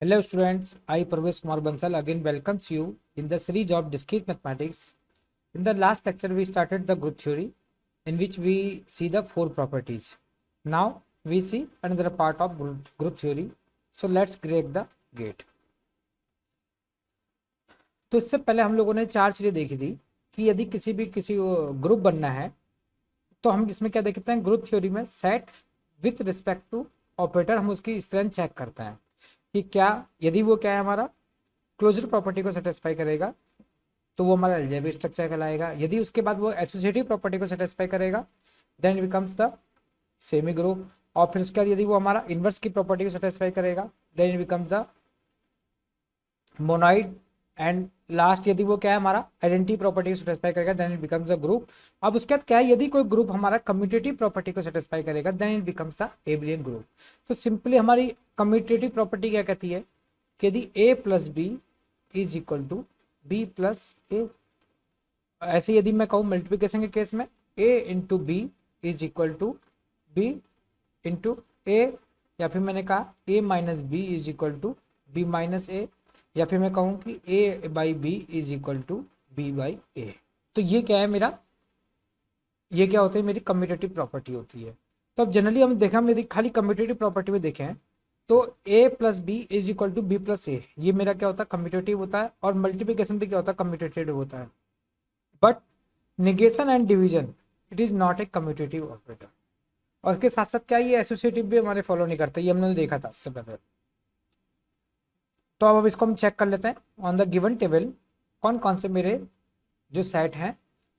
Hello students, I Parvesh Kumar Bansal again welcomes you in the series of discrete mathematics. In the last lecture we started the group theory in which we see the four properties. Now we see another part of group theory. So let's crack the gate. तो इससे पहले हम लोगों ने चार चीजें देखी थी कि यदि किसी ग्रुप बनना है तो हम इसमें क्या देखते हैं, ग्रुप थ्योरी में set with respect to operator हम उसकी स्ट्रेंथ चेक करते हैं कि क्या यदि वो क्या है हमारा क्लोजर प्रॉपर्टी को सेटिस्फाई करेगा तो वो हमारा अलजेब्रिक स्ट्रक्चर कहलाएगा। यदि उसके बाद वो एसोसिएटिव प्रॉपर्टी को सेटिस्फाई करेगा then it becomes the semi group. और फिर उसके बाद यदि वो हमारा इनवर्स की प्रॉपर्टी को सेटिस्फाई करेगा then it becomes the monoid. And last यदि वो क्या है हमारा आइडेंटिटी प्रॉपर्टी को सेटिस्फाई करेगा then it becomes a group. अब उसके बाद क्या है, यदि कोई ग्रुप हमारा कम्यूटेटिव प्रॉपर्टी को सेटिस्फाई करेगा then it becomes the abelian group. तो सिंपली हमारी कम्यूटेटिव प्रॉपर्टी क्या कहती है कि यदि a plus B is equal to B plus A, ऐसे यदि मैं कहूँ मल्टीप्लिकेशन के केस में a into B is equal to B into A, या फिर मैंने कहा a minus B is equal to B minus A, या फिर मैं कहूँ कि a by B is equal to B by A. तो ये क्या है मेरा, ये क्या होता है मेरी कम्यूटेटिव प्रॉपर्टी होती है। तो अब जनरली हम देखें, हम यदि खाली कम्यूटेटिव प्रॉपर्टी में देखें तो a plus B is equal to B plus A, ये मेरा क्या होता है कम्यूटेटिव होता है, और मल्टीप्लिकेशन भी क्या होता है कम्यूटेटिव होता है। But negation and division it is not a commutative operator. और इसके साथ साथ क्या ये एसोसिएटिव भी हमारे फॉलो नहीं करते, ये हमने देखा था इससे पहले। तो अब इसको हम चेक कर लेते हैं ऑन द गिवन टेबल कौन कौन से मेरे जो सेट हैं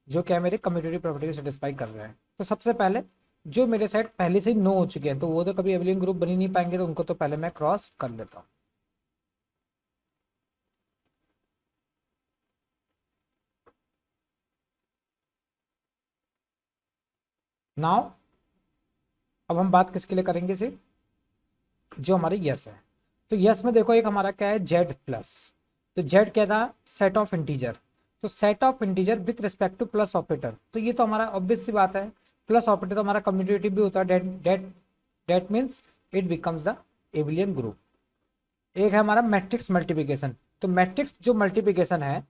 जो क्या मेरे कम्यूटेटिव प्रॉपर्टी को सेटिस्फाई कर रहे हैं। तो सबसे पहले जो मेरे सेट पहले से ही नो हो चुके हैं तो वो तो कभी एबेलियन ग्रुप बन ही नहीं पाएंगे, तो उनको तो पहले मैं क्रॉस कर लेता हूँ। नाउ अब हम बात किसके लिए करेंगे सिर्फ जो हमारे यस है। तो यस में देखो एक हमारा क्या है जेड प्लस, तो जेड क्या था सेट ऑफ इंटीजर, तो set of integer with respect to plus operator, तो ये तो हमारा ऑब्वियस सी बात है, प्लस ऑपरेटर तो हमारा कम्यूटेटिव भी होता है, that means it becomes the abelian group. एक है हमारा मैट्रिक्स मल्टीप्लिकेशन, तो मैट्रिक्स जो मल्टीप्लिकेशन है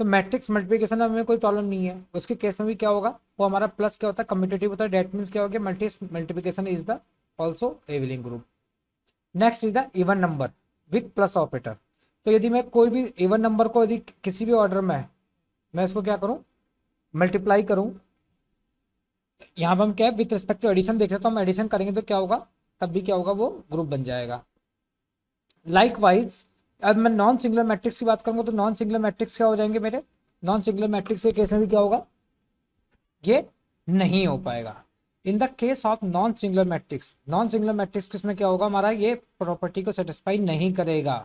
तो मैट्रिक्स मल्टीप्लिकेशन में हमें कोई प्रॉब्लम नहीं है, उसके केस में भी क्या होगा वो हमारा प्लस क्या होता है कम्यूटेटिव होता है, डेट मीन्स क्या हो गया matrix multiplication is the also Abelian group. Next is the even number with plus operator, तो यदि मैं कोई भी इवन नंबर को यदि किसी भी ऑर्डर में मैं इसको क्या करूं मल्टीप्लाई करूं, यहाँ पर हम क्या है विथ रिस्पेक्ट टू एडिशन देख रहे तो हम एडिशन करेंगे तो क्या होगा तब भी क्या होगा वो ग्रुप बन जाएगा। लाइकवाइज अब मैं नॉन सिंगुलर मैट्रिक्स की बात करूंगा तो नॉन सिंगुलर मैट्रिक्स क्या हो जाएंगे मेरे, नॉन सिंगुलर मैट्रिक्स के केस में भी क्या होगा ये नहीं हो पाएगा। इन the case of non singular matrix, non singular matrix किसमें क्या होगा हमारा ये प्रॉपर्टी को सेटिस्फाई नहीं करेगा,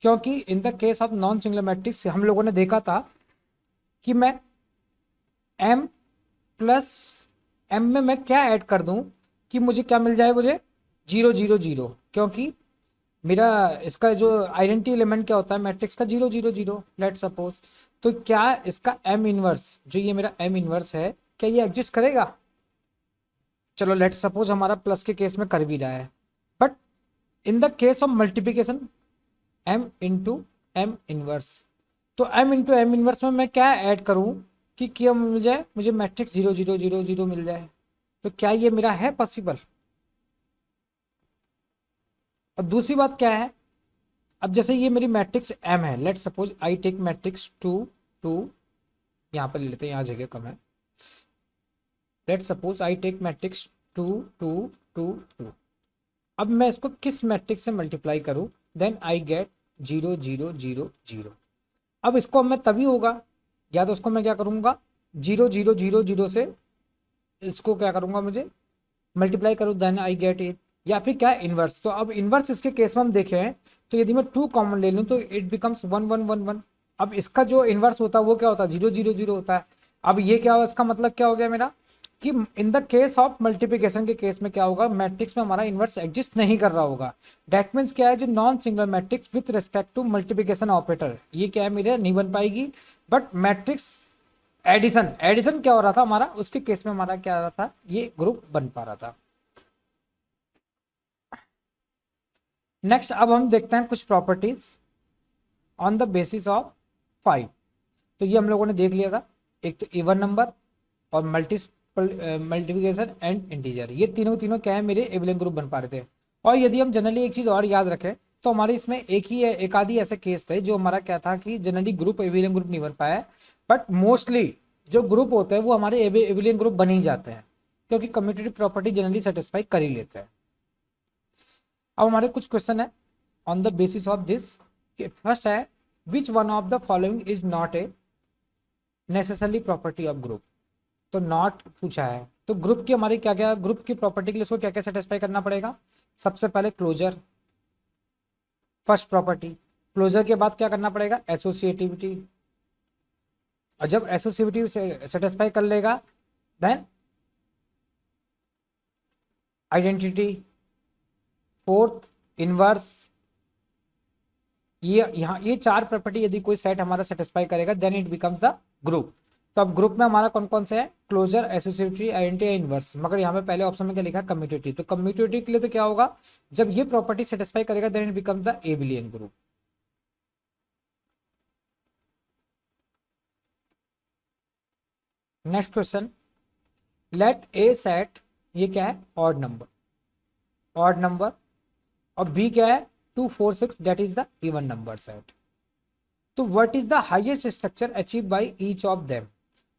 क्योंकि इन the case of non singular matrix हम लोगों ने देखा था कि मैं m प्लस m में मैं क्या ऐड कर दूं कि मुझे क्या मिल जाए, मुझे 0 0 0, क्योंकि मेरा इसका जो आइडेंटिटी एलिमेंट क्या होता है मैट्रिक्स का 0 0 0 लेट सपोज। तो क्या इसका m इनवर्स जो ये मेरा m इनवर्स है क्या ये एग्जिस्ट करेगा, चलो लेट सपोज हमारा प्लस के केस में कर भी रहा है, but in the case of multiplication m into M inverse, तो m इंटू एम इनवर्स में मैं क्या ऐड करूं कि क्या मिल जाए मुझे मैट्रिक्स 0 0 0 0 मिल जाए, तो क्या ये मेरा है पॉसिबल। और दूसरी बात क्या है, अब जैसे ये मेरी मैट्रिक्स m है, let suppose I take matrix 2 2, यहाँ पर ले लेते हैं यहाँ जगह कम है, let suppose I take matrix 2 2 2 2। अब मैं इसको किस मैट्रिक्स से मल्टीप्लाई करूं देन आई गेट 0 0 0 0। अब इसको मैं तभी होगा या तो उसको मैं क्या करूंगा 0 0 0 0 से इसको क्या करूंगा मुझे मल्टीप्लाई करूं देन आई गेट इट, या फिर क्या इनवर्स। तो अब इनवर्स इसके केस में हम देखें तो यदि मैं 2 कॉमन ले लूं तो इट बिकम्स 1 1 1 1। अब इसका जो इनवर्स होता है वो क्या होता है 0 0 0 होता है। अब ये क्या हो इसका मतलब क्या हो गया मेरा कि इन द केस ऑफ मल्टीप्लिकेशन के केस में क्या होगा मैट्रिक्स में हमारा इनवर्स एग्जिस्ट नहीं कर रहा होगा। दैट मीन्स क्या है जो non singular matrix with respect to multiplication operator ये क्या है मेरे नहीं बन पाएगी, बट मैट्रिक्स एडिशन एडिशन क्या हो रहा था हमारा उसके केस में हमारा क्या आ रहा था ये ग्रुप बन पा रहा था। नेक्स्ट अब हम देखते हैं कुछ properties on the basis of 5। तो ये हम लोगों ने देख लिया था, एक तो इवन नंबर और मल्टीप्लिकेशन एंड इंटीजर, ये तीनों तीनों क्या है मेरे एबिलियन ग्रुप बन पा रहे थे। और यदि हम जनरली एक चीज और याद रखें तो हमारे इसमें एक आधी ऐसे केस थे जो हमारा क्या था कि जनरली ग्रुप एबिलियन ग्रुप नहीं बन पाया, बट मोस्टली जो ग्रुप होते हैं वो हमारे एबिलियन ग्रुप बन ही जाते हैं, क्योंकि कम्यूटेटिव प्रॉपर्टी जनरली सेटिस्फाई कर ही लेते हैं। अब हमारे कुछ क्वेश्चन है on the basis of this. First है which one of the following is not a necessarily property of group. तो नॉट पूछा है, तो ग्रुप की हमारी क्या क्या, ग्रुप की प्रॉपर्टी के लिए उसको क्या क्या सेटिस्फाई करना पड़ेगा। सबसे पहले क्लोजर, फर्स्ट प्रॉपर्टी। क्लोजर के बाद क्या करना पड़ेगा, एसोसिएटिविटी, और जब एसोसिएटिविटी सेटिस्फाई कर लेगा देन आइडेंटिटी, फोर्थ इनवर्स। ये यहाँ ये चार प्रॉपर्टी यदि कोई सेट हमारा सेटिस्फाई करेगा then it becomes the group. तो अब ग्रुप में हमारा कौन कौन से है, क्लोजर, एसोसिएटिविटी, आइडेंटिटी, इनवर्स। मगर यहाँ पे पहले ऑप्शन में क्या लिखा है, कम्यूटेटिव। तो कम्यूटेटिव के लिए तो क्या होगा, जब ये प्रॉपर्टी सेटिस्फाई करेगा then it becomes the abelian group. Next question, let A set, ये क्या है, ऑड नंबर, ऑड नंबर, और बी क्या है 2 4 6, that is the even number set. तो what is the highest structure achieve by each of them.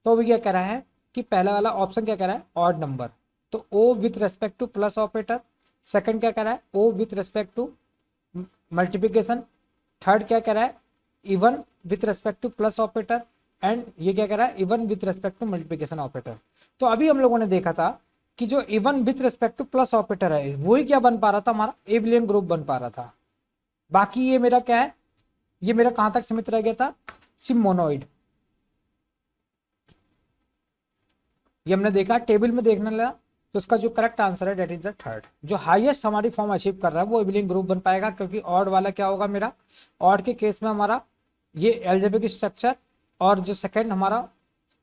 तो अभी क्या कह रहा है कि पहला वाला ऑप्शन क्या कह रहा है, ऑड नंबर, तो O with respect to plus operator. Second क्या कह रहा है, O with respect to multiplication. Third क्या कह रहा है, even with respect to plus operator. And ये क्या कह रहा है, even with respect to multiplication operator. तो अभी हम लोगों ने देखा था कि जो even with respect to plus operator है वही क्या बन पा रहा था, हमारा एबिलियन ग्रुप बन पा रहा था। बाकी ये मेरा क्या है, ये मेरा कहां तक सीमित रह गया था, सिमोनोइड। ये हमने देखा टेबल में देखने लगा, तो उसका जो करेक्ट आंसर है डेट इज द थर्ड। जो हाईएस्ट हमारी फॉर्म अचीव कर रहा है वो एबिलियन ग्रुप बन पाएगा, क्योंकि ऑड वाला क्या होगा मेरा, ऑड के केस में हमारा ये एल्जेब्रिक स्ट्रक्चर, और जो सेकंड हमारा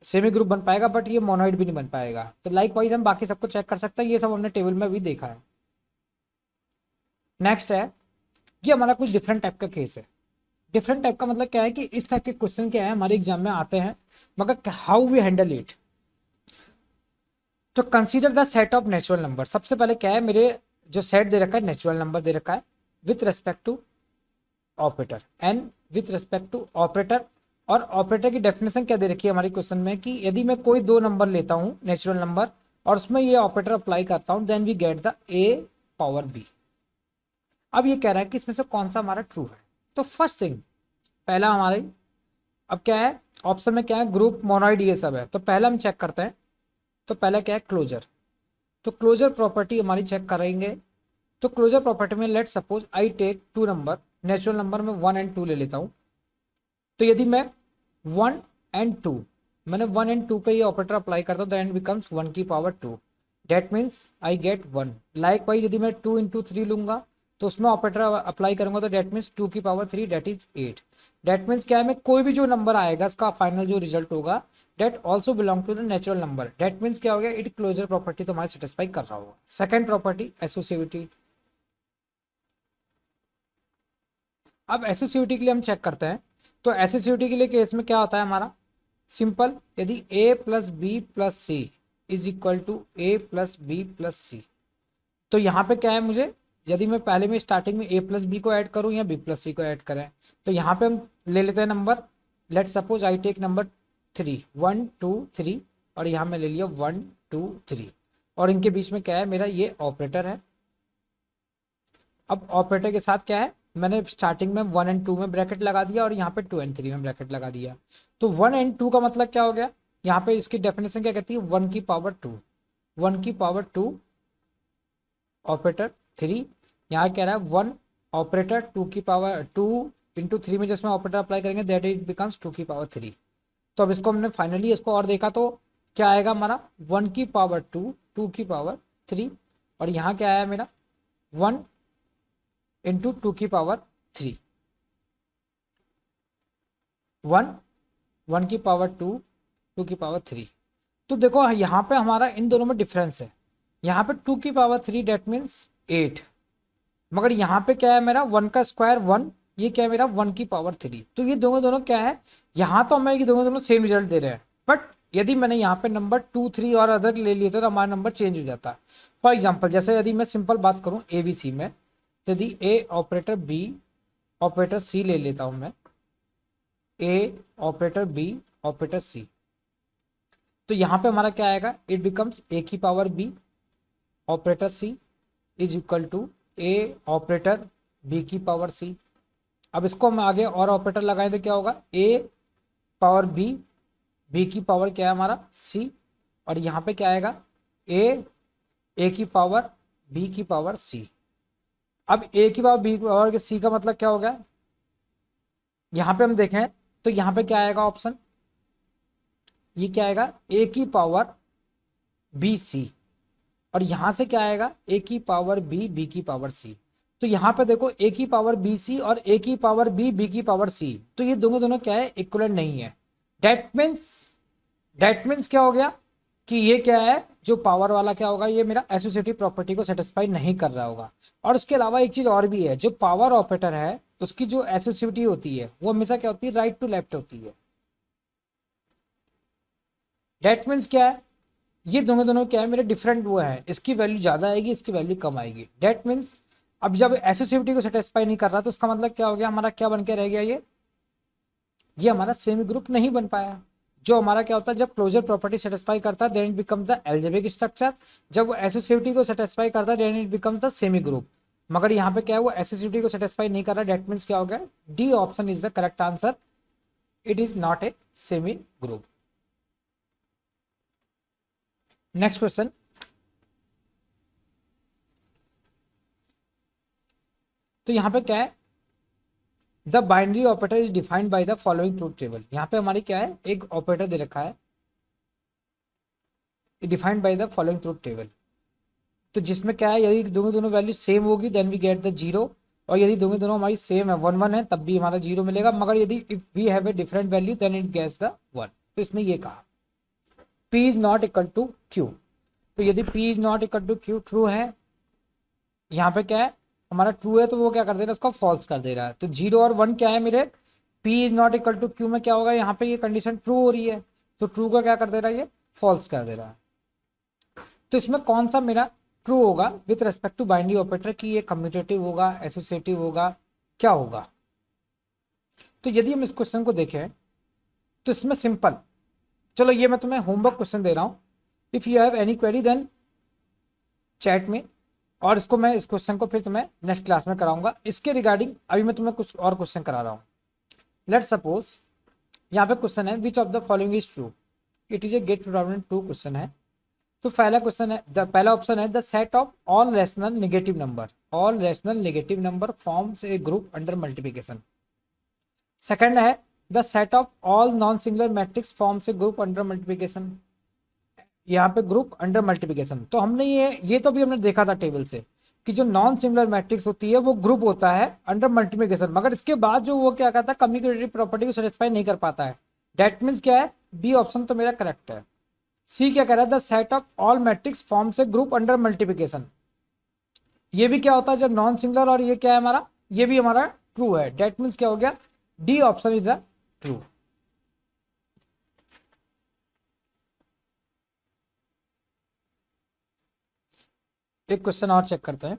सेमी ग्रुप बन पाएगा, बट ये मोनोइड भी नहीं बन पाएगा। तो लाइक वाइज हम बाकी सबको चेक कर सकते हैं, ये सब हमने टेबल में भी देखा है। नेक्स्ट है, ये हमारा कुछ डिफरेंट टाइप का केस है। डिफरेंट टाइप का मतलब क्या है कि इस टाइप के क्वेश्चन क्या है हमारे एग्जाम में आते हैं, मगर हाउ वी हैंडल इट। तो consider the set of natural number. सबसे पहले क्या है, मेरे जो सेट दे रखा है नेचुरल नंबर दे रखा है with respect to operator, and with respect to operator. और ऑपरेटर की डेफिनेशन क्या दे रखी है हमारे क्वेश्चन में कि यदि मैं कोई दो नंबर लेता हूं नेचुरल नंबर और उसमें ये ऑपरेटर अप्लाई करता हूं then we get the A power B. अब ये कह रहा है कि इसमें से कौन सा हमारा ट्रू है। तो फर्स्ट थिंग, पहला हमारे अब क्या है ऑप्शन में, क्या है ग्रुप, मोनोइड, ये सब है। तो पहला हम चेक करते हैं, तो पहला क्या है क्लोजर। तो क्लोजर प्रॉपर्टी हमारी चेक करेंगे। तो क्लोजर प्रॉपर्टी में let suppose I take two number, natural number में 1 एंड 2 ले लेता हूं। तो यदि मैं 1 एंड 2, मैंने 1 एंड 2 पे ये ऑपरेटर अप्लाई करता हूं देन बिकम्स 1 की power 2, that means I get 1। Like wise यदि मैं 2 इंटू 3 लूंगा तो उसमें ऑपरेटर अप्लाई करूंगा तो डेट मीन्स 2 की power 3, that is 8। That means क्या है, मैं कोई भी जो नंबर आएगा इसका फाइनल जो रिजल्ट होगा that also belong to the natural number. That means क्या हो गया, इट क्लोजर प्रॉपर्टी तो हमारी सेटिस्फाई कर रहा होगा। Second property associativity. अब एसोसिएटिविटी के लिए हम चेक करते हैं। तो एसोसिएटिविटी के लिए केस में क्या होता है हमारा, सिंपल, यदि a plus B plus C is equal to A plus B plus C. तो यहाँ पे क्या है, मुझे यदि मैं पहले में स्टार्टिंग में a प्लस बी को ऐड करूँ या b प्लस सी को ऐड करें, तो यहाँ पे हम ले लेते हैं number, let suppose I take number 3, 1 2 3, और यहाँ में ले लिया 1 2 3, और इनके बीच में क्या है मेरा ये ऑपरेटर है। अब ऑपरेटर के साथ क्या है, मैंने स्टार्टिंग में 1 एंड 2 में ब्रैकेट लगा दिया और यहाँ पे 2 एंड 3 में ब्रैकेट लगा दिया। तो 1 एंड 2 का मतलब क्या हो गया, यहाँ पे इसकी डेफिनेशन क्या कहती है, 1 की पावर 2, 1 की पावर 2 ऑपरेटर 3। यहाँ कह रहा है 1 ऑपरेटर 2 की पावर 2 इंटू 3 में जिसमें ऑपरेटर अप्लाई करेंगे दैट इट बिकम्स 2 की पावर 3। तो अब इसको हमने फाइनली इसको और देखा तो क्या आएगा हमारा 1 की पावर 2, 2 की पावर 3, और यहाँ क्या आया मेरा 1 इंटू 2 की पावर 3, 1 की पावर 2, 2 की पावर 3। तो देखो यहाँ पे हमारा इन दोनों में डिफरेंस है, यहाँ पे 2 की पावर 3 डेट मीन्स 8, मगर यहाँ पे क्या है मेरा 1 का स्क्वायर 1, ये क्या है मेरा 1 की पावर 3। तो ये दोनों दोनों क्या है, यहाँ तो हमें ये दोनों दोनों सेम रिजल्ट दे रहे हैं, बट यदि मैंने यहाँ पे नंबर 2 3 और अदर ले लिए तो हमारा नंबर चेंज हो जाता है। फॉर एग्जाम्पल जैसे यदि मैं सिंपल बात करूँ ए बी सी में, यदि ए ऑपरेटर बी ऑपरेटर सी ले लेता हूं मैं, ए ऑपरेटर बी ऑपरेटर सी, तो यहां पे हमारा क्या आएगा, इट बिकम्स ए की power B operator C is equal to A operator B की पावर सी। अब इसको हम आगे और ऑपरेटर लगाएं तो क्या होगा, ए पावर बी, बी की पावर क्या है हमारा सी, और यहाँ पे क्या आएगा ए की पावर बी की पावर सी। अब ए की पावर बी की पावर सी का मतलब क्या हो गया, यहाँ पे हम देखें तो यहाँ पे क्या आएगा ऑप्शन, ये क्या आएगा ए की पावर बी सी, और यहां से क्या आएगा ए की पावर बी बी की पावर सी। तो यहाँ पे देखो ए की पावर बी सी और ए की पावर बी बी की पावर सी, तो ये दोनों दोनों क्या है, इक्वलेंट नहीं है। डेट मीन्स क्या हो गया कि ये क्या है, जो पावर वाला क्या होगा, ये मेरा एसोसिएटिव प्रॉपर्टी को सेटिस्फाई नहीं कर रहा होगा। और उसके अलावा एक चीज और भी है, जो पावर ऑपरेटर है उसकी जो एसोसिएटिव होती है वो हमेशा क्या होती है, राइट टू लेफ्ट होती है। डेट मीन्स क्या है, ये दोनों दोनों क्या है मेरे डिफरेंट वो है, इसकी वैल्यू ज्यादा आएगी इसकी वैल्यू कम आएगी। डेट मीन्स अब जब एसोसिएटिविटी को सेटिस्फाई नहीं कर रहा तो उसका मतलब क्या हो गया, हमारा क्या बन के रह गया, ये हमारा सेमी ग्रुप नहीं बन पाया। जो हमारा क्या होता है, जब क्लोजर प्रॉपर्टी सेटिस्फाई करता है then it becomes the algebraic structure, जब वो एसोसिएटिविटी को सेटिस्फाई करता है then it becomes the semi group. मगर यहाँ पे क्या है, वो एसोसिएटिविटी को सेटिस्फाई नहीं कर रहा, डेट मीन्स क्या हो गया, D option is the correct answer, it is not a semi group. Next question, तो यहाँ पे क्या है, the binary operator is defined by the following truth table. यहाँ पे हमारी क्या है, एक ऑपरेटर दे रखा है defined by the following truth table, तो जिसमें क्या है, यदि दोनों दोनों वैल्यू सेम होगी then we get the zero, और यदि दोनों दोनों हमारी सेम है 1 1 है तब भी हमारा जीरो मिलेगा, मगर यदि if we have a different value then it gets the 1। तो इसने ये कहा P is not equal to Q, तो यदि P is not equal to Q true है, यहाँ पे क्या है हमारा ट्रू है, तो वो क्या कर दे रहा है, उसको फॉल्स कर दे रहा है। तो 0 और 1 क्या है मेरे, P is not equal to Q में क्या होगा, यहाँ पे ये कंडीशन ट्रू हो रही है, तो ट्रू का क्या कर दे रहा है, ये फॉल्स कर दे रहा है। तो इसमें कौन सा मेरा ट्रू होगा with respect to binary operator, की ये कम्यूटेटिव होगा, एसोसिएटिव होगा, क्या होगा। तो यदि हम इस क्वेश्चन को देखें तो इसमें सिंपल, चलो ये मैं तुम्हें होमवर्क क्वेश्चन दे रहा हूं, if you have any query then chat में, और इसको मैं इस क्वेश्चन को फिर तुम्हें नेक्स्ट क्लास में कराऊंगा। इसके रिगार्डिंग अभी मैं तुम्हें कुछ और क्वेश्चन करा रहा हूँ। लेट सपोज यहाँ पे क्वेश्चन है which of the following is true, it is a GATE 2002 question है। तो पहला क्वेश्चन है, पहला ऑप्शन है the set of all rational negative number, all rational negative number forms a group under multiplication. Second है the set of all non singular matrix forms a group under multiplication, यहाँ पे group under multiplication. तो हमने ये तो भी हमने देखा था टेबल से कि जो नॉन सिंगुलर मैट्रिक्स होती है वो ग्रुप होता है अंडर मल्टीप्लिकेशन, मगर इसके बाद जो वो क्या कहता है, कम्यूटेटिव प्रॉपर्टी को सेटिस्फाई नहीं कर पाता है। डेट मीन्स क्या है, बी ऑप्शन तो मेरा करेक्ट है। सी क्या कह रहा है, the set of all matrix form से ग्रुप अंडर मल्टीप्लिकेशन, ये भी क्या होता है जब नॉन सिंगुलर, और ये क्या है हमारा, ये भी हमारा ट्रू है। डेट मीन्स क्या हो गया, D option is the true. एक क्वेश्चन और चेक करते हैं।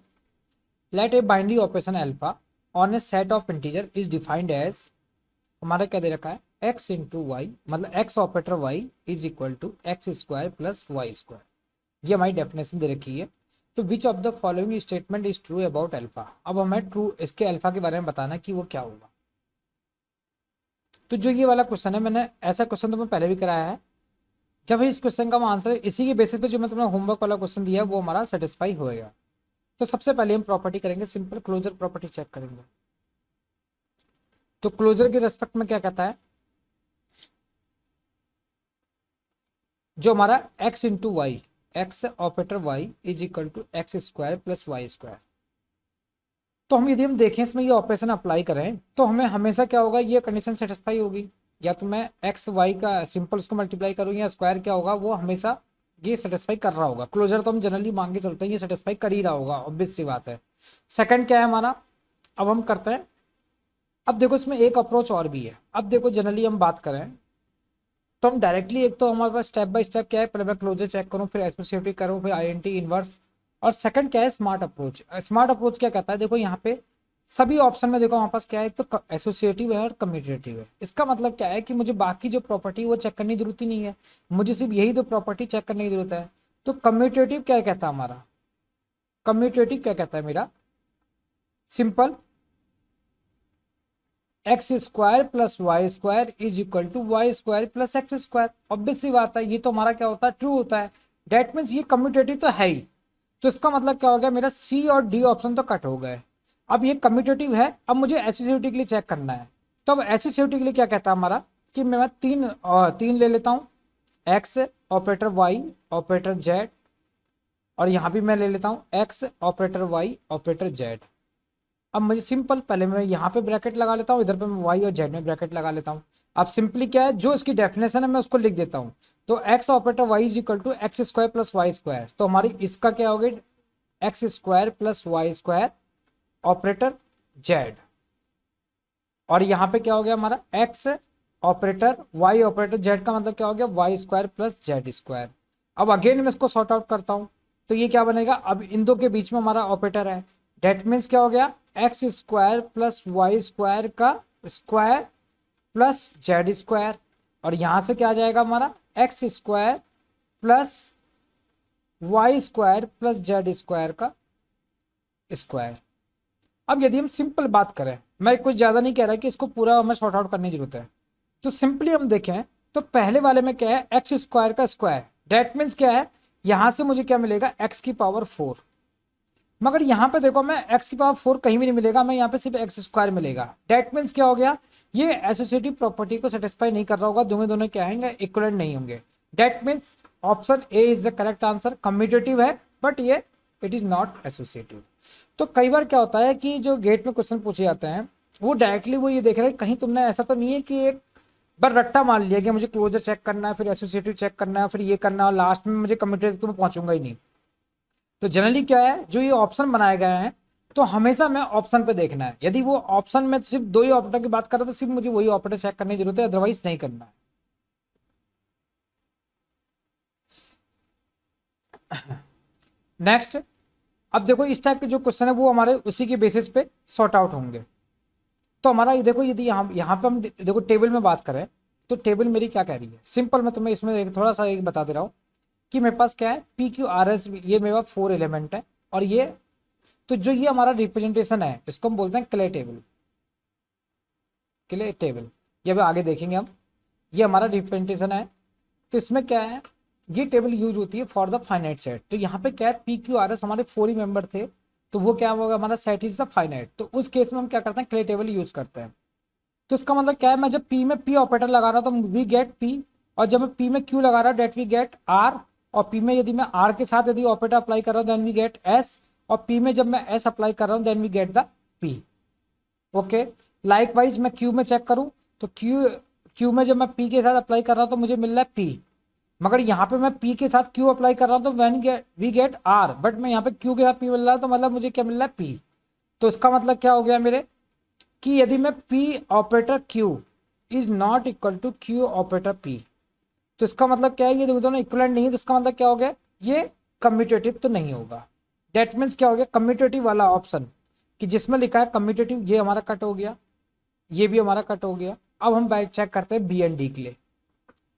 Let a binary operation alpha on a set of integer is defined as, हमारा क्या दे रखा है, x इंटू वाई, मतलब x operator y is equal to x square plus Y square, ये हमारी डेफिनेशन दे रखी है। तो which of the following statement is true about alpha, अब हमें ट्रू इसके अल्फा के बारे में बताना कि वो क्या होगा। तो जो ये वाला क्वेश्चन है, मैंने ऐसा क्वेश्चन तो मैं पहले भी कराया है, जब इस क्वेश्चन का आंसर इसी के बेसिस पे जो मैं तुम्हें होमवर्क वाला क्वेश्चन दिया है वो हमारा सेटिस्फाई होएगा। तो सबसे पहले हम प्रॉपर्टी करेंगे, सिंपल क्लोजर प्रॉपर्टी चेक करेंगे। तो क्लोजर के रेस्पेक्ट में क्या कहता है, जो हमारा x into y, x operator y is equal to x square plus Y square. तो हम यदि हम देखें इसमें ये ऑपरेशन अप्लाई करें तो हमें हमेशा क्या होगा, ये कंडीशन सेटिस्फाई होगी, या तो मैं एक्स वाई का सिंपल उसको मल्टीप्लाई करूँ या स्क्वायर क्या होगा, वो हमेशा ये सेटिस्फाई कर रहा होगा। क्लोजर तो हम जनरली मान के चलते हैं ये सेटिस्फाई कर ही रहा होगा, ऑब्वियस सी बात है। सेकंड क्या है हमारा, अब हम करते हैं, अब देखो इसमें एक अप्रोच और भी है। अब देखो जनरली हम बात करें तो हम डायरेक्टली, एक तो हमारे पास स्टेप बाय स्टेप क्या है, पहले मैं क्लोजर चेक करूँ, फिर एसोसिएटिव करूँ, फिर आईएनटी इनवर्स, और सेकंड क्या है स्मार्ट अप्रोच। स्मार्ट अप्रोच क्या कहता है, देखो यहाँ पे सभी ऑप्शन में देखो हमारे पास क्या है, तो एसोसिएटिव है और कम्यूटेटिव है। इसका मतलब क्या है कि मुझे बाकी जो प्रॉपर्टी वो चेक करने की जरूरत ही नहीं है, मुझे सिर्फ यही दो प्रॉपर्टी चेक करने की जरूरत है। तो कम्यूटेटिव क्या कहता है हमारा, कम्यूटेटिव क्या कहता है मेरा, simple X square plus Y square is equal to Y square plus X square. Obvious सी बात है, ये तो हमारा क्या होता है, ट्रू होता है। डेट मीन्स ये कम्यूटेटिव तो है ही। तो इसका मतलब क्या हो गया, मेरा सी और डी ऑप्शन तो कट हो गए। अब ये कम्यूटेटिव है, अब मुझे एसोसिएटिव के लिए चेक करना है। तो अब एसोसिएटिव के लिए क्या कहता है हमारा, कि मैं तीन ले लेता हूँ, x operator y operator z, और यहाँ भी मैं ले लेता हूँ x operator y operator z. अब मुझे सिंपल, पहले मैं यहाँ पे ब्रैकेट लगा लेता हूँ, इधर पे मैं वाई और जेड में ब्रैकेट लगा लेता हूँ। अब सिंपली क्या है, जो इसकी डेफिनेशन है मैं उसको लिख देता हूँ। तो x operator y is equal to x square plus Y square. तो हमारी इसका क्या हो गया, x square plus Y square operator z, और यहाँ पे क्या हो गया हमारा x operator y operator z, का मतलब क्या हो गया y square plus z square. अब अगेन मैं इसको सॉर्ट आउट करता हूँ, तो ये क्या बनेगा, अब इन दो के बीच में हमारा ऑपरेटर है, डेट मीन्स क्या हो गया, x square plus Y square का स्क्वायर प्लस जेड स्क्वायर, और यहां से क्या आ जाएगा हमारा x square plus Y square plus z square का स्क्वायर। अब यदि हम सिंपल बात करें, मैं कुछ ज्यादा नहीं कह रहा कि इसको पूरा हमें सॉर्ट आउट करने की जरूरत है, तो सिंपली हम देखें तो पहले वाले में क्या है, एक्स स्क्वायर का स्क्वायर, डेट मीन्स क्या है, यहां से मुझे क्या मिलेगा एक्स की पावर 4। मगर यहाँ पे देखो मैं एक्स की पावर 4 कहीं भी नहीं मिलेगा, मैं यहाँ पे सिर्फ एक्स स्क्वायर मिलेगा। डेट मीन्स क्या हो गया, ये एसोसिएटिव प्रॉपर्टी को सेटिस्फाई नहीं कर रहा होगा, दोनों दोनों क्या आएंगे, इक्वलेंट नहीं होंगे। That means option A is the correct answer, commutative है बट ये इट इज नॉट एसोसिएटिव। तो कई बार क्या होता है कि जो गेट में क्वेश्चन पूछे जाते हैं वो डायरेक्टली वो ये देख रहे हैं कहीं तुमने ऐसा तो नहीं है कि एक बार रट्टा मान लिया कि मुझे क्लोजर चेक करना है, फिर एसोसिएटिव चेक करना है, फिर ये करना है, और लास्ट में मुझे कम्यूटेटिव में पहुंचूंगा ही नहीं। तो जनरली क्या है, जो ये ऑप्शन बनाए गए हैं तो हमेशा मैं ऑप्शन पे देखना है, यदि वो ऑप्शन में सिर्फ दो ही ऑपरेटर की बात कर रहा है तो सिर्फ मुझे वही ऑपरेटर चेक करने की जरूरत है, अदरवाइज नहीं करना है। नेक्स्ट, अब देखो इस टाइप के जो क्वेश्चन है वो हमारे उसी के बेसिस पे सॉर्ट आउट होंगे। तो हमारा ये देखो, यदि यहाँ पे हम देखो टेबल में बात करें तो टेबल मेरी क्या कह रही है, सिंपल मैं तुम्हें इसमें एक थोड़ा सा एक बता दे रहा हूँ कि मेरे पास क्या है पी क्यू आर एस, ये मेरे पास 4 एलिमेंट है, और ये तो जो ये हमारा रिप्रेजेंटेशन है इसको हम बोलते हैं क्ले टेबल, क्ले टेबल, ये अभी आगे देखेंगे हम। ये हमारा रिप्रेजेंटेशन है, तो इसमें क्या है, ये टेबल यूज होती है फॉर द फाइनाइट सेट। तो यहाँ पे क्या है पी क्यू आर एस हमारे 4 ही मेंबर थे, तो वो क्या होगा हमारा सेट इज द फाइनाइट, तो उस केस में हम क्या करते हैं क्ले टेबल यूज करते हैं। तो इसका मतलब क्या है, मैं जब पी में पी ऑपरेटर लगा रहा हूँ तो वी गेट पी, और जब मैं पी में क्यू लगा रहा हूँ डेट वी गेट आर, और पी में यदि मैं आर के साथ यदि ऑपरेटर अप्लाई कर रहा हूँ देन वी गेट एस, और पी में जब मैं एस अप्लाई कर रहा हूँ then we get the P. Okay, likewise मैं क्यू में चेक करूँ तो क्यू में जब मैं पी के साथ अप्लाई कर रहा हूँ तो मुझे मिल रहा है पी, मगर यहाँ पे मैं पी के साथ क्यू अप्लाई कर रहा हूँ तो वी गेट आर, बट मैं यहाँ पे क्यू के साथ पी मिल रहा है तो मतलब मुझे क्या मिल रहा है पी। तो इसका मतलब क्या हो गया मेरे, कि यदि मैं P operator Q is not equal to Q operator P, तो इसका मतलब क्या है, ये दोनों इक्वलेंट नहीं है, तो इसका मतलब क्या हो गया, ये कम्यूटेटिव तो नहीं होगा। दैट मीन्स क्या हो गया, कम्यूटेटिव वाला ऑप्शन कि जिसमें लिखा है कम्यूटेटिव, ये हमारा कट हो गया, ये भी हमारा कट हो गया। अब हम बैक चेक करते हैं बी एंड डी के लिए।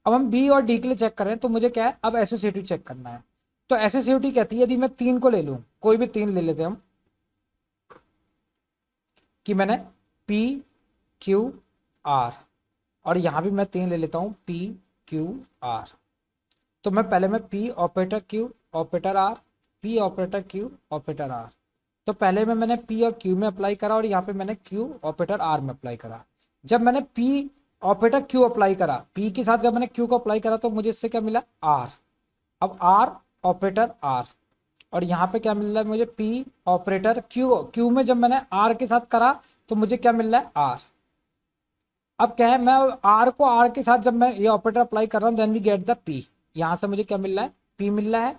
अब हम बी और डी के लिए चेक करें तो मुझे क्या है, अब एसोसिएटिव चेक करना है। तो एसोसिएटिव कहती है यदि मैं 3 को ले लूं, कोई भी 3 ले लेते हैं हम, कि मैंने P Q R, और यहां भी मैं 3 ले लेता हूं P Q R। तो मैं पहले मैं P operator Q operator R, P operator Q operator R, तो पहले में मैंने P और Q में अप्लाई करा और यहाँ पे मैंने Q ऑपरेटर R में अप्लाई करा। जब मैंने P ऑपरेटर Q अप्लाई करा, P के साथ जब मैंने Q को अप्लाई करा तो मुझे इससे क्या मिला R। अब R ऑपरेटर R, और यहाँ पे क्या मिल रहा है मुझे P ऑपरेटर Q में जब मैंने R के साथ करा तो मुझे क्या मिल रहा है R। अब क्या है, मैं R को R के साथ जब मैं ये ऑपरेटर अप्लाई कर रहा हूँ then we get the P, यहाँ से मुझे क्या मिल रहा है P मिल रहा है।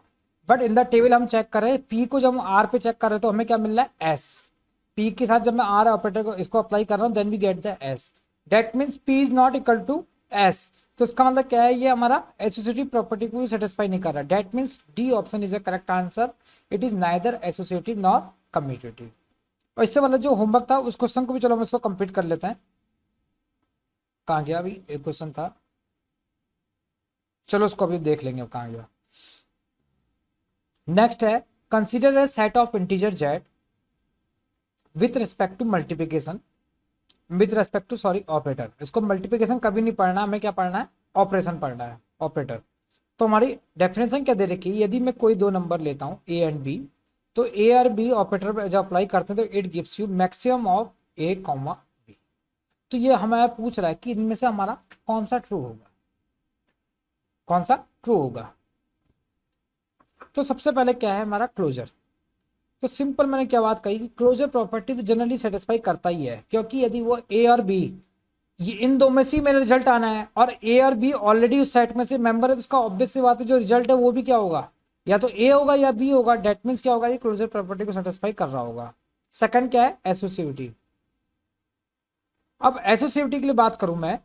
बट इन द टेबल हम चेक कर रहे हैं पी को, जब हम आर पे चेक कर रहे हैं तो हमें क्या मिल रहा है, एस। पी के साथ जब मैं आर ऑपरेटर को इसको अप्लाई कर रहा हूँ then we get the S. That means P is not equal to S. तो इसका मतलब क्या है, ये हमारा एसोसिएटिव प्रॉपर्टी को भी सेटिस्फाई नहीं कर रहा। That means D option is the correct answer. It is neither associative nor commutative. और इससे वाला जो होमवर्क था उस क्वेश्चन को भी चलो हम इसको कंप्लीट कर लेते हैं। कहाँ गया अभी, एक क्वेश्चन था, चलो उसको अभी देख लेंगे अब कहाँ गया। नेक्स्ट है consider a set of integer Z with respect to multiplication, with respect to sorry operator. इसको मल्टीप्लिकेशन कभी नहीं पढ़ना, हमें क्या पढ़ना है, ऑपरेशन पढ़ना है, ऑपरेटर। तो हमारी डेफिनेशन क्या दे रखी है, यदि मैं कोई दो नंबर लेता हूँ ए एंड बी, तो ए और बी ऑपरेटर जब अप्लाई करते हैं तो it gives you maximum of a comma b. तो ये हमें पूछ रहा है कि इनमें से हमारा कौन सा ट्रू होगा, कौन सा ट्रू होगा। तो सबसे पहले क्या है हमारा क्लोजर। तो सिंपल मैंने क्या बात कही कि क्लोजर प्रॉपर्टी तो जनरली सेटिस्फाई करता ही है, क्योंकि यदि वो ए और बी, ये इन दो में से मेरा रिजल्ट आना है और ए और बी ऑलरेडी उस सेट में से मेंबर है, तो उसका ऑब्वियस सी बात है जो रिजल्ट है वो भी क्या होगा, या तो ए होगा या बी होगा। डेट मीन्स क्या होगा, ये क्लोजर प्रॉपर्टी को सेटिस्फाई कर रहा होगा। सेकंड क्या है, एसोसिएटिविटी। अब एसोसिएटिविटी के लिए बात करूं मैं,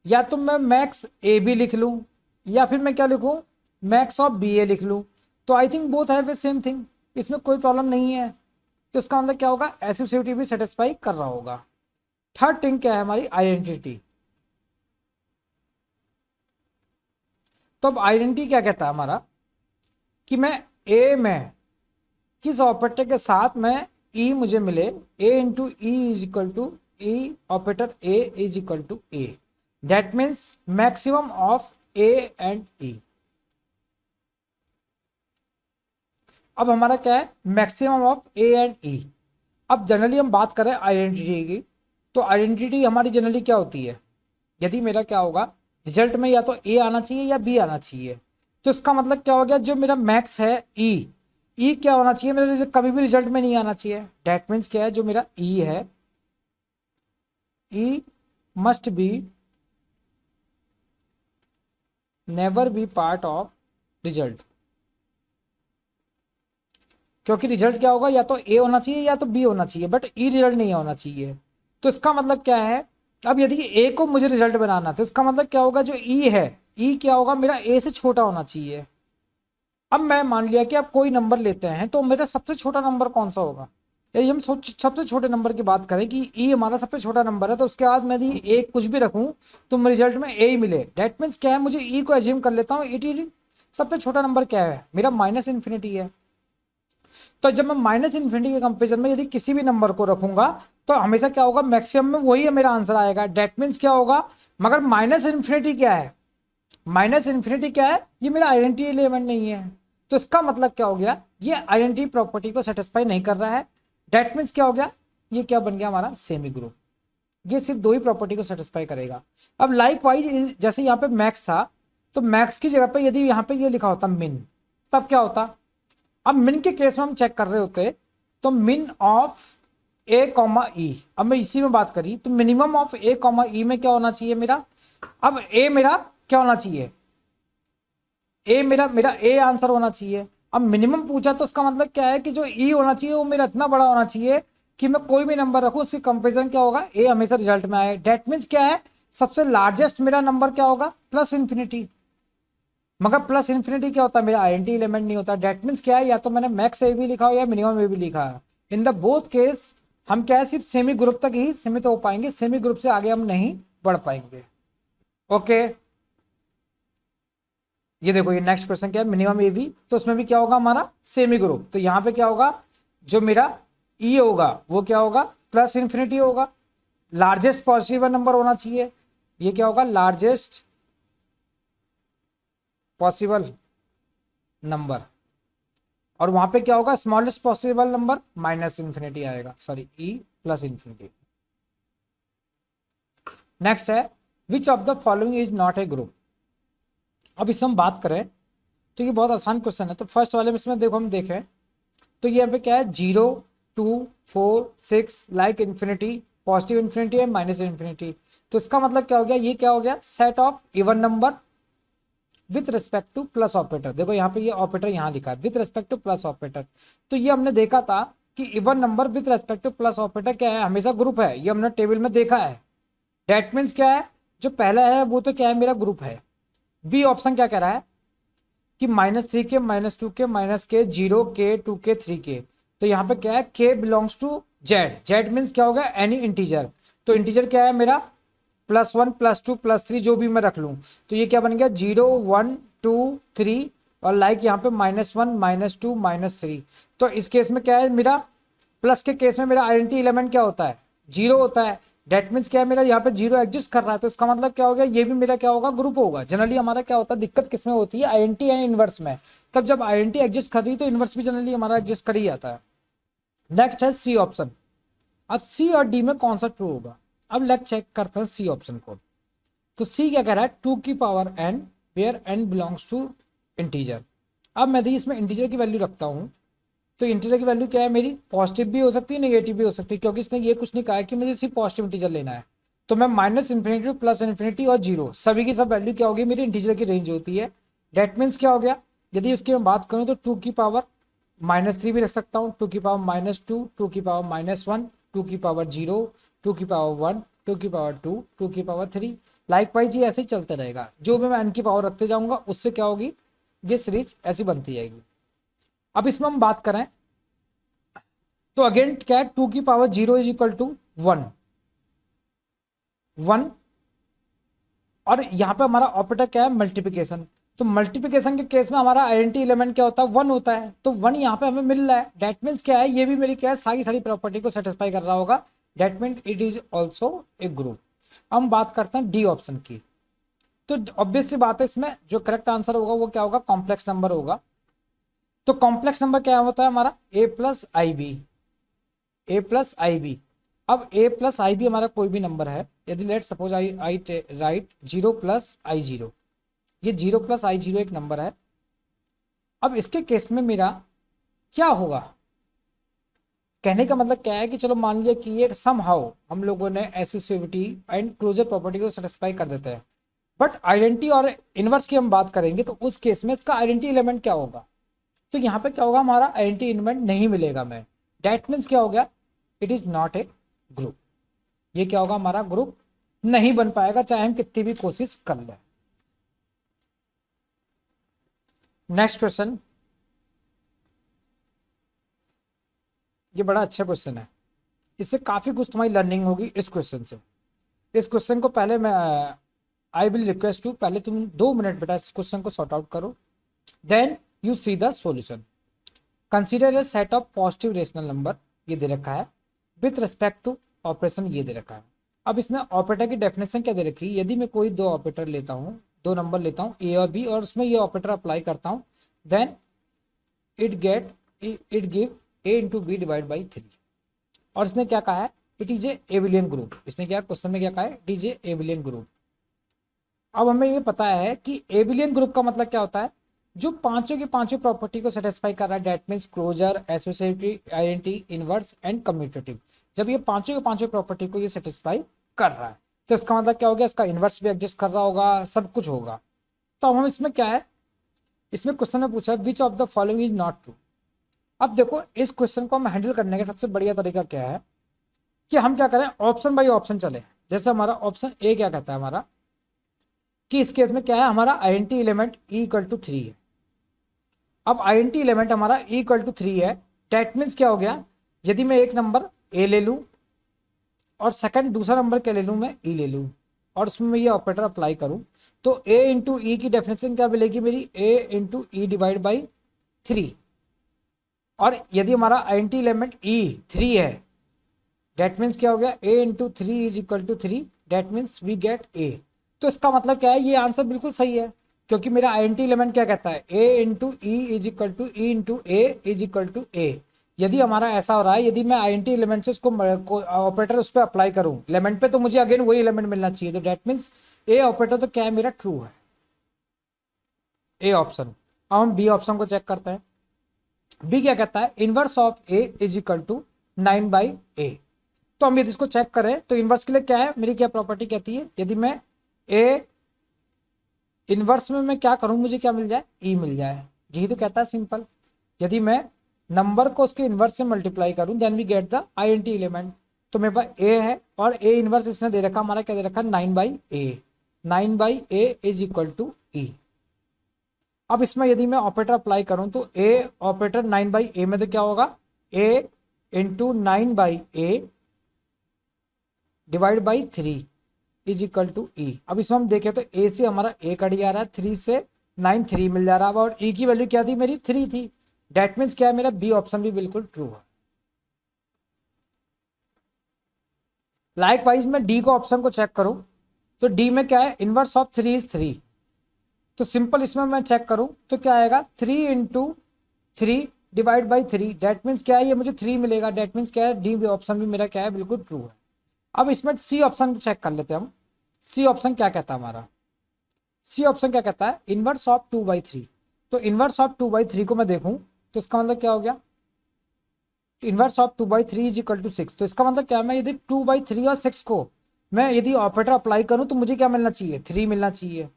या तो मैं मैक्स ए बी लिख लूं या फिर मैं क्या लिखूं, मैक्स ऑफ बी ए लिख लूं। तो I think both have the same thing, इसमें कोई प्रॉब्लम नहीं है। तो इसका मतलब क्या होगा, एसोसिएटिविटी भी सेटिस्फाई कर रहा होगा। थर्ड थिंग क्या है हमारी, आइडेंटिटी। तो अब आइडेंटिटी क्या कहता है हमारा, कि मैं ए में किस ऑपरेटर के साथ मैं ई मुझे मिले, A into E is equal to E operator A is equal to A. That means maximum of A and E. अब हमारा क्या है, maximum of A and E. अब जनरली हम बात करें आइडेंटिटी की, तो आइडेंटिटी हमारी जनरली क्या होती है, यदि मेरा क्या होगा रिजल्ट में या तो ए आना चाहिए या बी आना चाहिए। तो इसका मतलब क्या हो गया, जो मेरा मैक्स है ई क्या होना चाहिए, मेरा कभी भी रिजल्ट में नहीं आना चाहिए। डेट मीन्स क्या है, जो मेरा ई है, E must be never be part of result. क्योंकि रिजल्ट क्या होगा, या तो ए होना चाहिए या तो बी होना चाहिए, बट ई रिजल्ट नहीं होना चाहिए। तो इसका मतलब क्या है, अब यदि ए को मुझे रिजल्ट बनाना तो इसका मतलब क्या होगा, जो ई है, ई क्या होगा, मेरा ए से छोटा होना चाहिए। अब मैं मान लिया कि आप कोई नंबर लेते हैं, तो मेरा सबसे छोटा नंबर कौन सा होगा, यदि हम सबसे छोटे नंबर की बात करें कि ई हमारा सबसे छोटा नंबर है, तो उसके बाद मैं यदि ए कुछ भी रखूं तो रिजल्ट में ए ही मिले। डेट मीन्स क्या है, मुझे ई को एज्यूम कर लेता हूँ, इट सबसे छोटा नंबर क्या है, मेरा माइनस इन्फिनिटी है। तो जब मैं माइनस इन्फिनिटी के कंपेरिजन में यदि किसी भी नंबर को रखूंगा तो हमेशा क्या होगा, मैक्सिमम में वही है मेरा आंसर आएगा। डेट मीन्स क्या होगा, मगर माइनस इन्फिनिटी क्या है, माइनस इन्फिनिटी क्या है, ये मेरा आइडेंटिटी एलिमेंट नहीं है। तो इसका मतलब क्या हो गया, ये आइडेंटिटी प्रॉपर्टी को सेटिस्फाई नहीं कर रहा है। डेट मीन्स क्या हो गया, ये क्या बन गया हमारा सेमी ग्रुप। ये सिर्फ दो ही प्रॉपर्टी को सेटिस्फाई करेगा। अब लाइक वाइज जैसे यहाँ पे मैक्स था, तो मैक्स की जगह पे यदि यहाँ पे ये लिखा होता मिन, तब क्या होता। अब मिन के केस में हम चेक कर रहे होते, तो मिन ऑफ ए कॉमा ई, अब मैं इसी में बात करी तो मिनिमम ऑफ ए कॉमा ई में क्या होना चाहिए मेरा, अब ए मेरा क्या होना चाहिए, ए मेरा ए आंसर होना चाहिए। अब मिनिमम पूछा तो उसका मतलब क्या है कि जो ई होना चाहिए वो मेरा इतना बड़ा होना चाहिए कि मैं कोई भी नंबर रखूं उसकी कंपेरिजन क्या होगा, ए हमेशा रिजल्ट में आए। डेट मीन्स क्या है, सबसे लार्जेस्ट मेरा नंबर क्या होगा, प्लस इन्फिनिटी। मगर प्लस इन्फिनिटी क्या होता है, मेरा आइडेंटिटी एलिमेंट नहीं होता। डेट मीन्स क्या है, या तो मैंने मैक्स ए भी लिखा हो या मिनिमम ए भी लिखा है। इन द बोथ केस हम क्या है, सिर्फ सेमी ग्रुप तक ही सीमित हो पाएंगे, सेमी ग्रुप से आगे हम नहीं बढ़ पाएंगे। ओके ये देखो, ये नेक्स्ट क्वेश्चन क्या है, मिनिमम ए बी, तो उसमें भी क्या होगा हमारा सेमी ग्रुप। तो यहाँ पे क्या होगा, जो मेरा ई होगा वो क्या होगा, प्लस इन्फिनिटी होगा। लार्जेस्ट पॉसिबल नंबर होना चाहिए, ये क्या होगा, लार्जेस्ट पॉसिबल नंबर। और वहां पे क्या होगा, smallest possible number, minus infinity आएगा, sorry e plus infinity. Next है, which of the following is not a group. अब इससे हम बात करें तो ये बहुत आसान क्वेश्चन है। तो फर्स्ट वाले में इसमें देखो, हम देखें तो ये यहाँ पे क्या है, 0 2 4 6 लाइक इन्फिनिटी, पॉजिटिव इन्फिनिटी है, माइनस इन्फिनिटी। तो इसका मतलब क्या हो गया, ये क्या हो गया, set of even number with respect to plus operator. देखो यहाँ पे ये ऑपरेटर यहाँ लिखा है with respect to plus operator. तो ये हमने देखा था कि even number with respect to plus operator क्या है, हमेशा ग्रुप है। ये हमने टेबल में देखा है। डेट मीन्स क्या है, जो पहला है वो तो क्या है, मेरा ग्रुप है। बी ऑप्शन क्या कह रहा है कि -3 के, -2 के, -k, 0 के, 2 के, 3 के। तो यहाँ पे क्या है, k belongs to Z. Z means क्या होगा, एनी इंटीजर। तो इंटीजर क्या है मेरा, +1 +2 +3 जो भी मैं रख लूं। तो ये क्या बन गया 0 1 2 3 और लाइक यहाँ पे -1 -2 -3। तो इस केस में क्या है मेरा, प्लस के केस में मेरा आइडेंटिटी एलिमेंट क्या होता है, 0 होता है। डेट मीन्स क्या है मेरा यहाँ पे 0 एग्जिस्ट कर रहा है। तो इसका मतलब क्या हो गया, ये भी मेरा क्या होगा, ग्रुप होगा। जनरली हमारा क्या होता है, दिक्कत किसमें होती है, आइडेंटिटी एंड इनवर्स में। तब जब आइडेंटिटी एग्जिस्ट कर रही है तो इनवर्स भी जनरली हमारा एग्जिस्ट कर ही जाता है। नेक्स्ट है सी ऑप्शन। अब सी और डी में कौन सा ट्रू होगा, अब लेट चेक करते हैं सी ऑप्शन को। तो सी क्या कह रहा है, 2 की power n where n belongs to integer. अब मैं दी इसमें इंटीजर की वैल्यू रखता हूं, तो इंटीजर की वैल्यू क्या है मेरी, पॉजिटिव भी हो सकती है नेगेटिव भी हो सकती है, क्योंकि इसने ये कुछ नहीं कहा है कि मुझे सिर्फ पॉजिटिव इंटीजर लेना है। तो मैं -∞, +∞ और 0 सभी की सब वैल्यू क्या होगी मेरी, इंटीजर की रेंज होती है। डेट मीन्स क्या हो गया, यदि उसकी मैं बात करूं तो 2 की पावर -3 भी रख सकता हूँ, 2 की पावर -2, 2 की पावर -1, 2 की पावर 0, 2 की पावर 1, 2 की पावर 2, 2 की पावर 3। लाइक वाइज ये ऐसे ही चलते रहेगा। जो भी मैं n की पावर रखते जाऊंगा उससे क्या होगी, ये सीरीज ऐसी बनती जाएगी। अब इसमें हम बात करें तो अगेन क्या है, 2 की पावर 0 इज इक्वल टू 1 1। और यहाँ पे हमारा ऑपरेटर क्या है, मल्टीप्लिकेशन। तो मल्टीप्लिकेशन के केस में हमारा आइडेंटिटी एलिमेंट क्या होता है, 1 होता है। तो 1 यहाँ पे हमें मिल रहा है। डेट मीन्स क्या है, ये भी मेरी क्या है, सारी प्रॉपर्टी को सेटिस्फाई कर रहा होगा। That means it is also a group. हम बात करते हैं डी ऑप्शन की। तो ऑब्वियस सी बात है, इसमें जो करेक्ट आंसर होगा वो क्या होगा, कॉम्प्लेक्स नंबर होगा। तो कॉम्प्लेक्स नंबर क्या होता है हमारा, a+ib। अब a+ib हमारा कोई भी नंबर है। यदि लेट सपोज आई राइट 0+i0, ये 0+i0 एक नंबर है। अब इसके केस में मेरा क्या होगा, कहने का मतलब क्या है कि चलो मान लिया कि ये समहाउ हम लोगों ने एसोसिएटिविटी एंड क्लोजर प्रॉपर्टी को सेटिस्फाई कर देते हैं। बट आइडेंटिटी और इनवर्स की हम बात करेंगे तो उस केस में इसका आइडेंटिटी एलिमेंट क्या होगा। तो यहाँ पे क्या होगा, हमारा आइडेंटिटी एलिमेंट नहीं मिलेगा। मैं डेट मीन्स क्या हो गया, it is not a group. ये क्या होगा, हमारा ग्रुप नहीं बन पाएगा चाहे हम कितनी भी कोशिश कर लें। नेक्स्ट क्वेश्चन, ये बड़ा अच्छा क्वेश्चन है, इससे काफी कुछ तुम्हारी लर्निंग होगी इस क्वेश्चन से। इस क्वेश्चन को पहले मैं आई विल रिक्वेस्ट टू, पहले तुम 2 मिनट बेटा इस क्वेश्चन को सॉर्ट आउट करो, then you see the solution. Consider a set of positive rational number, ये दे रखा है, विथ रिस्पेक्ट टू ऑपरेशन, ये दे रखा है। अब इसमें ऑपरेटर की डेफिनेशन क्या दे रखी है, यदि मैं कोई 2 ऑपरेटर लेता हूँ, 2 नंबर लेता हूँ ए और बी, और उसमें ये ऑपरेटर अप्लाई करता हूँ, then it give a into b divide by 3। और इसने क्या कहा है, it is a abelian group. इसने क्या क्वेश्चन में क्या कहा है, it is a abelian group. अब हमें ये पता है कि एबिलियन ग्रुप का मतलब क्या होता है, जो पांचों की पांचों प्रॉपर्टी को सेटिस्फाई कर रहा है। That means closure, associative, identity, inverse and commutative. जब ये पांचों की पांचों प्रॉपर्टी को ये सेटिस्फाई कर रहा है तो इसका मतलब क्या हो गया, इसका इनवर्स भी एग्जिस्ट कर रहा होगा, सब कुछ होगा। तो अब हम इसमें क्या है, इसमें क्वेश्चन में पूछा है which of the following is not true. अब देखो इस क्वेश्चन को हम हैंडल करने का सबसे बढ़िया तरीका क्या है कि हम क्या करें, ऑप्शन बाई ऑप्शन चले। जैसे हमारा ऑप्शन ए क्या कहता है हमारा, कि इस केस में क्या है, हमारा आइडेंटिटी एलिमेंट E = 3 है। अब आइडेंटिटी एलिमेंट हमारा E = 3 है। डेट मीन्स क्या हो गया, यदि मैं एक नंबर ए ले लूं और सेकंड दूसरा नंबर क्या ले लूं, मैं ई ले लूं, और उसमें मैं ये ऑपरेटर अप्लाई करूं, तो ए इंटू ई की डेफिनेशन क्या मिलेगी मेरी, ए इंटू ई डिवाइड बाई 3। और यदि हमारा आइडेंटिटी एलिमेंट E3 है, डेट मीन्स क्या हो गया, a into 3 is equal to 3, that means we get a. तो इसका मतलब क्या है, ये आंसर बिल्कुल सही है, क्योंकि मेरा आइडेंटिटी एलिमेंट क्या कहता है, a into E is equal to e into a is equal to a. यदि हमारा ऐसा हो रहा है, यदि मैं आइडेंटिटी एलिमेंट से उसको ऑपरेटर उस पर अप्लाई करूं एलिमेंट पे, तो मुझे अगेन वही एलिमेंट मिलना चाहिए। तो डेट मीन्स ए ऑपरेटर तो क्या है मेरा, ट्रू है, ए ऑप्शन। अब हम बी ऑप्शन को चेक करते हैं। बी क्या कहता है, inverse of a is equal to 9/a। तो हम यदि इसको चेक करें तो इनवर्स के लिए क्या है, मेरी क्या प्रॉपर्टी कहती है, यदि मैं ए इनवर्स में मैं क्या करूं, मुझे क्या मिल जाए, ई मिल जाए। यही तो कहता है सिंपल। यदि मैं नंबर को उसके इनवर्स से मल्टीप्लाई करूं then we get the INT element. तो मेरे पास ए है और ए इनवर्स इसने दे रखा, हमारा क्या दे रखा, 9/a। 9/a is equal to e. अब इसमें यदि मैं ऑपरेटर अप्लाई करूं तो ए ऑपरेटर 9/a में तो क्या होगा, a into 9/a divide by 3 is equal to e. अब इसमें हम देखें तो ए से हमारा ए कट जा रहा है, 3 से 9 3 मिल जा रहा है, और ई की वैल्यू क्या थी मेरी, 3 थी। डेट मीन्स क्या है, मेरा बी ऑप्शन भी बिल्कुल ट्रू है। लाइक वाइज मैं डी को ऑप्शन को चेक करूं तो डी में क्या है, इनवर्स ऑफ 3 इज 3। तो सिंपल इसमें मैं चेक करूं तो क्या आएगा, 3 into 3 divide by 3। That means क्या है, ये मुझे 3 मिलेगा। डेट मीन्स क्या है, डी ऑप्शन भी मेरा क्या है, बिल्कुल ट्रू है। अब इसमें सी ऑप्शन चेक कर लेते हैं हम। सी ऑप्शन क्या कहता है हमारा, सी ऑप्शन क्या कहता है, इनवर्स ऑफ 2/3। तो इनवर्स ऑफ 2/3 को मैं देखूं तो इसका मतलब क्या हो गया, inverse of 2/3 is equal to 6। तो इसका मतलब क्या है, मैं यदि 2/3 और 6 को मैं यदि ऑपरेटर अप्लाई करूं तो मुझे क्या मिलना चाहिए, 3 मिलना चाहिए।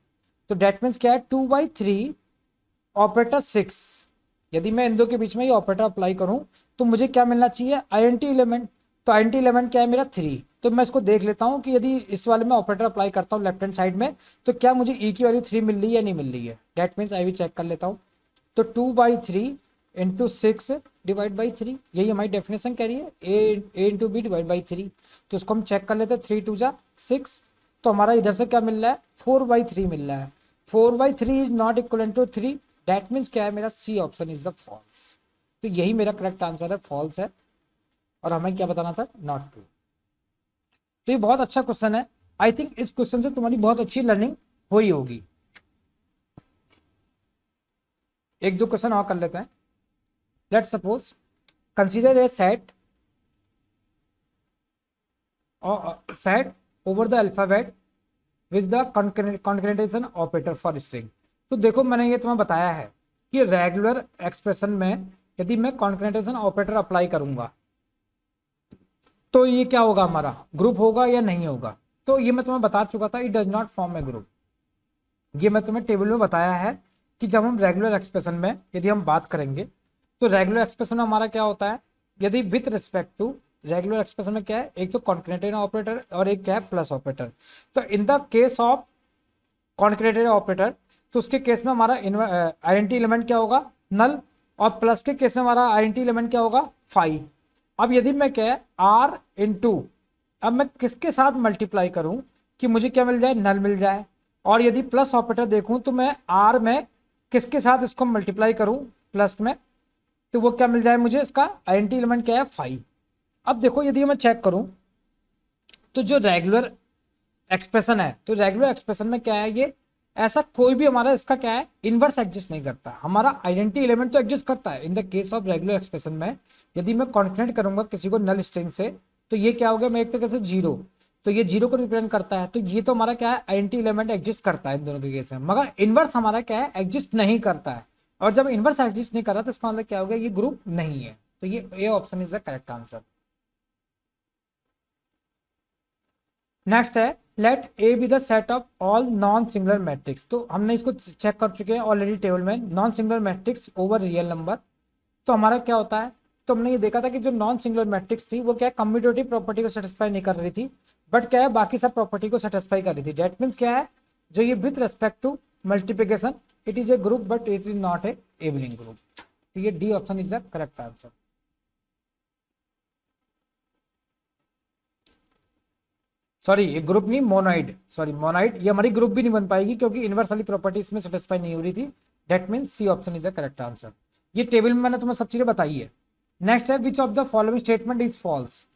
तो डेट मीन्स क्या है, 2/3 ऑपरेटर 6। यदि मैं इन दो के बीच में ये ऑपरेटर अप्लाई करूं तो मुझे क्या मिलना चाहिए, आईएनटी एलिमेंट। तो आईएनटी एलिमेंट क्या है मेरा, 3। तो मैं इसको देख लेता हूं कि यदि इस वाले में ऑपरेटर अप्लाई करता हूं लेफ्ट हैंड साइड में तो क्या मुझे ई की वैल्यू 3 मिल रही है या नहीं मिल रही है। डेट मीन्स आई भी चेक कर लेता हूं। तो 2/3 इंटू 6 डिवाइड बाई 3, यही हमारी डेफिनेशन कह रही है, a into b divide by 3। तो इसको हम चेक कर लेते हैं, 3 2 जा 6। तो हमारा इधर से क्या मिल रहा है, 4/3 मिल रहा है। 4/3 is not equal to 3। That means क्या है, मेरा C option is the false. तो यही मेरा करेक्ट आंसर है, फॉल्स है। और हमें क्या बताना था, नॉट ट्रू। तो ये बहुत अच्छा क्वेश्चन है। आई थिंक इस क्वेश्चन से तुम्हारी बहुत अच्छी लर्निंग हुई होगी। एक दो क्वेश्चन और कर लेते हैं। Let's suppose consider a set over the alphabet with the concatenation operator for string. तो देखो मैंने ये तुम्हें बताया है कि रेगुलर एक्सप्रेशन में यदि मैं कॉन्करेंटेशन ऑपरेटर अप्लाई करूंगा तो ये क्या होगा, हमारा ग्रुप होगा या नहीं होगा। तो ये मैं तुम्हें बता चुका था, it does not form A group. ये मैं तुम्हें टेबल में बताया है कि जब हम रेगुलर एक्सप्रेशन में यदि हम बात करेंगे तो रेगुलर एक्सप्रेशन में हमारा क्या होता है, यदि with respect to regular expression में क्या है, एक तो कॉन्करेंटेशन ऑपरेटर और एक क्या है, प्लस ऑपरेटर। तो in the case of concatenation operator तो उसके केस में हमारा आइडेंटिटी एलिमेंट क्या होगा, नल। और प्लस के केस में हमारा आइडेंटिटी एलिमेंट क्या होगा, 5। अब यदि मैं क्या है आर इंटू, अब मैं किसके साथ मल्टीप्लाई करूं कि मुझे क्या मिल जाए, नल मिल जाए। और यदि प्लस ऑपरेटर देखूं तो मैं आर में किसके साथ इसको मल्टीप्लाई करूं, प्लस में, तो वो क्या मिल जाए मुझे, इसका आइडेंटिटी एलिमेंट क्या है, 5। अब देखो यदि मैं चेक करूं तो जो रेगुलर एक्सप्रेशन है, तो रेगुलर एक्सप्रेशन में क्या है, ये ऐसा कोई भी हमारा इसका क्या है, इनवर्स एग्जिस्ट नहीं करता। हमारा आइडेंटिटी एलिमेंट तो एग्जिस्ट करता है इन the case of regular expression में। यदि मैं कॉन्करेंट करूंगा किसी को नल स्ट्रिंग से तो ये क्या हो गया, मैं एक तरीके से 0, तो ये 0 को रिप्रेजेंट करता है। तो ये तो हमारा क्या है, आइडेंटिटी एलिमेंट एग्जिस्ट करता है इन दोनों के केस में, मगर इनवर्स हमारा क्या है, एग्जिस्ट नहीं करता है। और जब इनवर्स एग्जिस्ट नहीं कर रहा तो इसका मतलब क्या हो गया, ये ग्रुप नहीं है। तो ये option is the correct answer. Next है, let A be the set of all non singular matrix. तो हमने इसको चेक कर चुके हैं ऑलरेडी टेबल में, non singular matrix over real number. तो हमारा क्या होता है, तो हमने ये देखा था कि जो नॉन सिंगुलर मैट्रिक्स थी वो क्या है, कम्यूटेटिव प्रॉपर्टी को सेटिस्फाई नहीं कर रही थी, बट क्या है बाकी सब प्रॉपर्टी को सेटिस्फाई कर रही थी। डेट मीन्स क्या है, जो ये with respect to multiplication it is a group but it is not a abelian group. तो ये D option is the correct answer. Sorry ये ग्रुप नहीं, मोनोइड, सॉरी मोनोइड, ये हमारी ग्रुप भी नहीं बन पाएगी क्योंकि इनवर्स वाली प्रॉपर्टी इसमें सेटिस्फाई नहीं हो रही थी। That means C option is the correct answer. ये टेबल में मैंने तुम्हें सब चीजें बताई है। नेक्स्ट है, which of the following statement is false.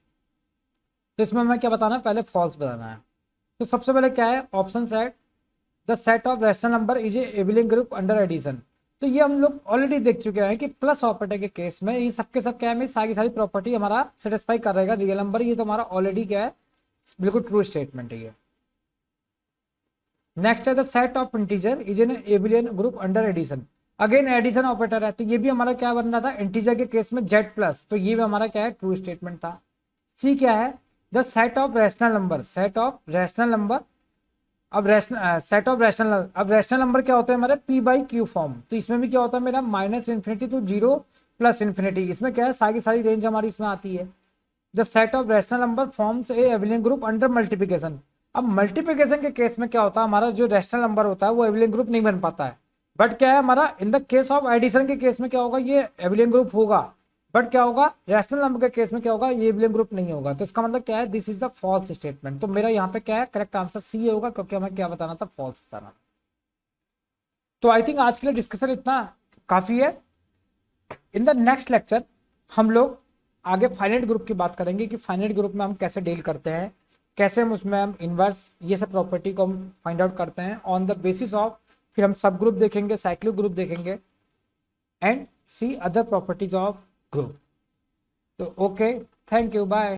तो इसमें हमें क्या बताना है, पहले फॉल्स बताना है। तो सबसे पहले क्या है, option set the set of rational number is a abelian group under addition. तो ये हम लोग ऑलरेडी देख चुके हैं कि प्लस ऑपरेटर के केस में ये सबके सब क्या है, सारी प्रॉपर्टी हमारा सेटिस्फाई कर रहेगा रियल नंबर। ये तो हमारा ऑलरेडी क्या है, बिल्कुल ट्रू स्टेटमेंट है ये। नेक्स्ट है, the set of integer is an abelian group under addition. Again addition operator है, तो ये भी हमारा क्या बन रहा था, इंटीजर के केस में जेड प्लस, तो ये भी हमारा क्या है, ट्रू स्टेटमेंट था। सी क्या है, the set of rational number, set of rational number अब रैशनल सेट ऑफ रैशनल, अब रैशनल नंबर क्या होता है हमारे पी बाई क्यू फॉर्म। तो इसमें भी क्या होता है मेरा minus infinity to zero plus infinity, इसमें क्या है सारी की सारी रेंज हमारी इसमें आती है। The set of rational number forms A Abelian group under multiplication. अब मल्टीप्लिकेशन के केस में क्या होता है हमारा जो रैशनल नंबर होता है वो एबेलियन ग्रुप नहीं बन पाता है। बट क्या है हमारा in the case of addition के केस में क्या होगा, ये एबेलियन ग्रुप होगा। बट क्या होगा रैशनल नंबर के केस में क्या होगा, ये एबेलियन ग्रुप नहीं होगा। तो इसका मतलब क्या है, this is the false statement. तो मेरा यहाँ पे क्या है करेक्ट आंसर सी होगा, क्योंकि हमें क्या बताना था, फॉल्स बताना। तो आई थिंक आज के लिए डिस्कशन इतना काफी है। इन द नेक्स्ट लेक्चर हम लोग आगे फाइनाइट ग्रुप की बात करेंगे कि फाइनाइट ग्रुप में हम कैसे डील करते हैं, कैसे हम उसमें हम इनवर्स ये सब प्रॉपर्टी को हम फाइंड आउट करते हैं ऑन द बेसिस ऑफ, फिर हम सब ग्रुप देखेंगे, साइक्लिक ग्रुप देखेंगे and see other properties of group. तो ओके, थैंक यू, बाय।